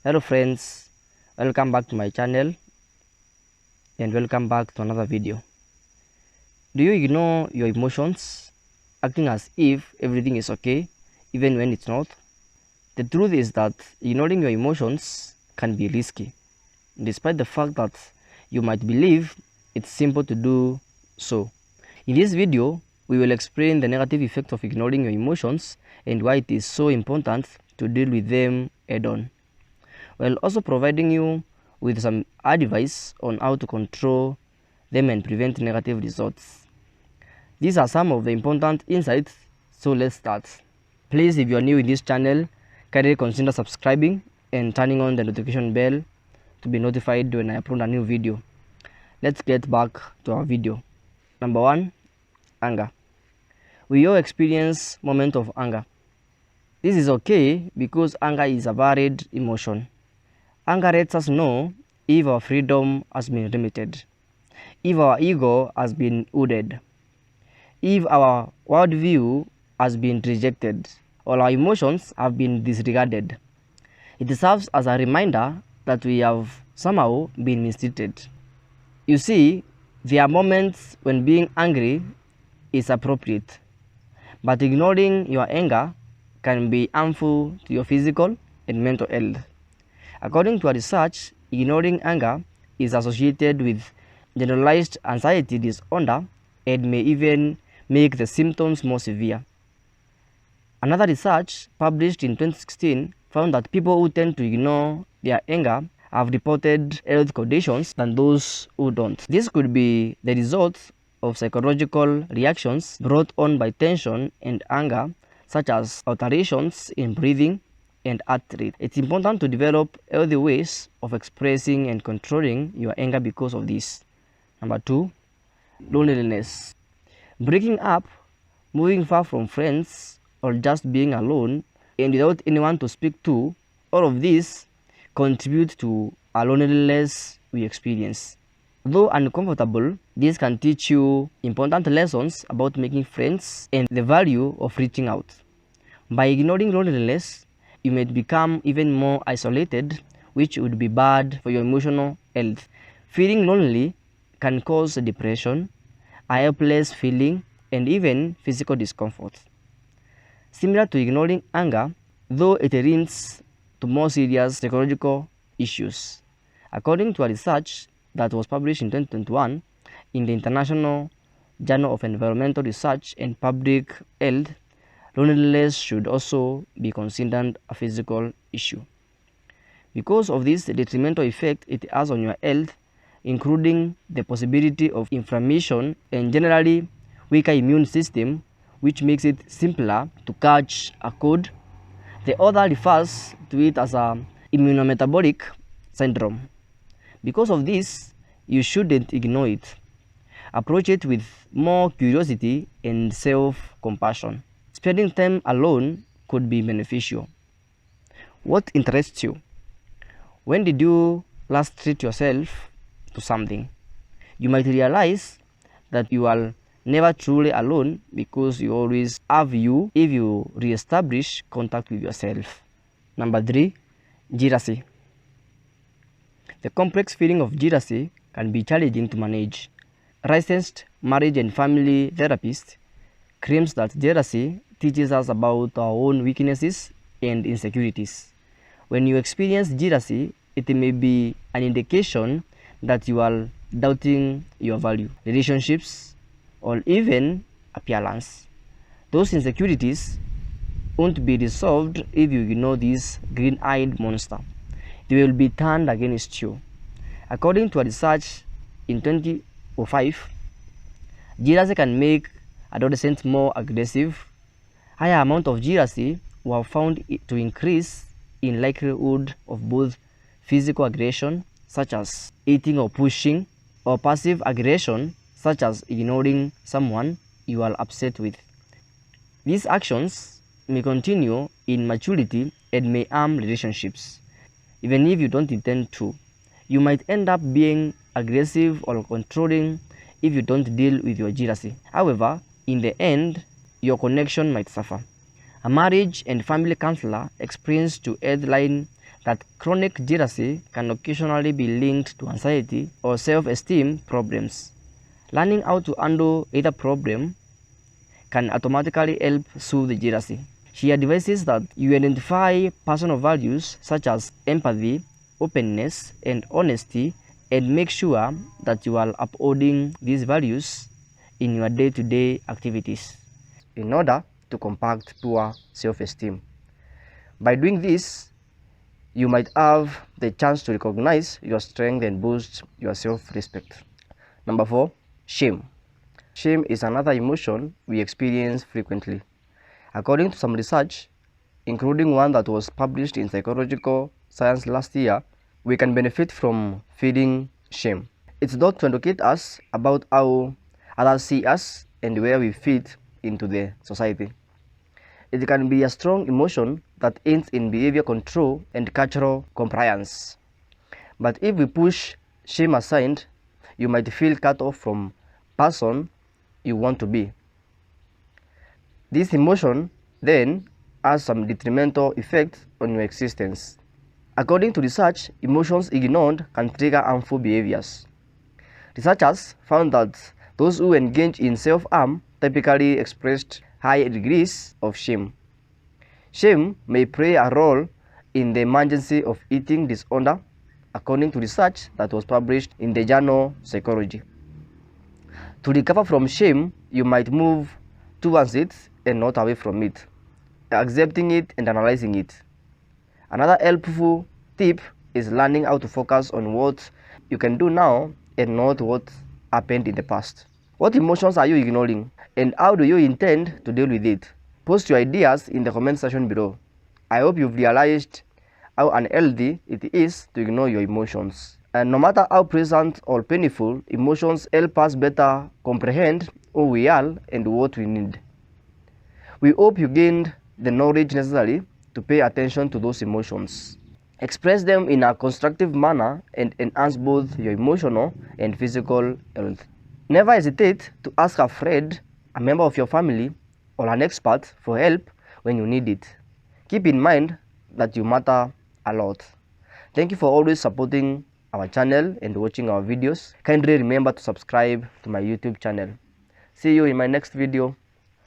Hello friends, welcome back to my channel and welcome back to another video. Do you ignore your emotions, acting as if everything is okay even when it's not? The truth is that ignoring your emotions can be risky, despite the fact that you might believe it's simple to do so. In this video, we will explain the negative effect of ignoring your emotions and why it is so important to deal with them head-on, while also providing you with some advice on how to control them and prevent negative results. These are some of the important insights, so let's start. Please, if you are new in this channel, kindly consider subscribing and turning on the notification bell to be notified when I upload a new video. Let's get back to our video. Number 1, anger. We all experience moments of anger. This is okay because anger is a varied emotion. Anger lets us know if our freedom has been limited, if our ego has been wounded, if our worldview has been rejected, or our emotions have been disregarded. It serves as a reminder that we have somehow been mistreated. You see, there are moments when being angry is appropriate, but ignoring your anger can be harmful to your physical and mental health. According to a research, ignoring anger is associated with generalized anxiety disorder and may even make the symptoms more severe. Another research published in 2016 found that people who tend to ignore their anger have reported health conditions than those who don't. This could be the result of psychological reactions brought on by tension and anger, such as alterations in breathing and heart rate. It's important to develop healthy ways of expressing and controlling your anger because of this. Number 2, loneliness. Breaking up, moving far from friends, or just being alone and without anyone to speak to, all of these contribute to a loneliness we experience. Though uncomfortable, this can teach you important lessons about making friends and the value of reaching out. By ignoring loneliness, you may become even more isolated, which would be bad for your emotional health. Feeling lonely can cause depression, a helpless feeling, and even physical discomfort. Similar to ignoring anger, though it leads to more serious psychological issues. According to a research that was published in 2021 in the International Journal of Environmental Research and Public Health, loneliness should also be considered a physical issue. Because of this detrimental effect it has on your health, including the possibility of inflammation and generally weaker immune system, which makes it simpler to catch a cold. The author refers to it as a immunometabolic syndrome. Because of this, you shouldn't ignore it. Approach it with more curiosity and self-compassion. Spending time alone could be beneficial. What interests you? When did you last treat yourself to something? You might realize that you are never truly alone because you always have you if you re-establish contact with yourself. Number 3, jealousy. The complex feeling of jealousy can be challenging to manage. Licensed marriage and family therapist claims that jealousy teaches us about our own weaknesses and insecurities. When you experience jealousy, it may be an indication that you are doubting your value, relationships, or even appearance. Those insecurities won't be resolved if you ignore this green-eyed monster. They will be turned against you. According to a research in 2005, jealousy can make adolescents more aggressive. Higher amount of jealousy were found to increase in likelihood of both physical aggression, such as eating or pushing, or passive aggression, such as ignoring someone you are upset with. These actions may continue in maturity and may harm relationships, even if you don't intend to. You might end up being aggressive or controlling if you don't deal with your jealousy. However, in the end, your connection might suffer. A marriage and family counselor experienced to headline that chronic jealousy can occasionally be linked to anxiety or self-esteem problems. Learning how to handle either problem can automatically help soothe the jealousy. She advises that you identify personal values such as empathy, openness, and honesty, and make sure that you are upholding these values in your day-to-day activities in order to combat poor self-esteem. By doing this, you might have the chance to recognize your strength and boost your self-respect. Number 4, shame. Shame is another emotion we experience frequently. According to some research, including one that was published in Psychological Science last year, we can benefit from feeling shame. It's thought to educate us about how others see us and where we fit into the society. It can be a strong emotion that aids in behavior control and cultural compliance. But if we push shame aside, you might feel cut off from the person you want to be. This emotion then has some detrimental effects on your existence. According to research, emotions ignored can trigger harmful behaviors. Researchers found that those who engage in self-harm typically expressed high degrees of shame. Shame may play a role in the emergency of eating disorder, according to research that was published in the journal Psychology. To recover from shame, you might move towards it and not away from it, accepting it and analyzing it. Another helpful tip is learning how to focus on what you can do now and not what happened in the past. What emotions are you ignoring, and how do you intend to deal with it? Post your ideas in the comment section below. I hope you've realized how unhealthy it is to ignore your emotions. And no matter how pleasant or painful, emotions help us better comprehend who we are and what we need. We hope you gained the knowledge necessary to pay attention to those emotions. Express them in a constructive manner and enhance both your emotional and physical health. Never hesitate to ask a friend, a member of your family, or an expert for help when you need it. Keep in mind that you matter a lot. Thank you for always supporting our channel and watching our videos. Kindly remember to subscribe to my YouTube channel. See you in my next video.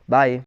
Bye.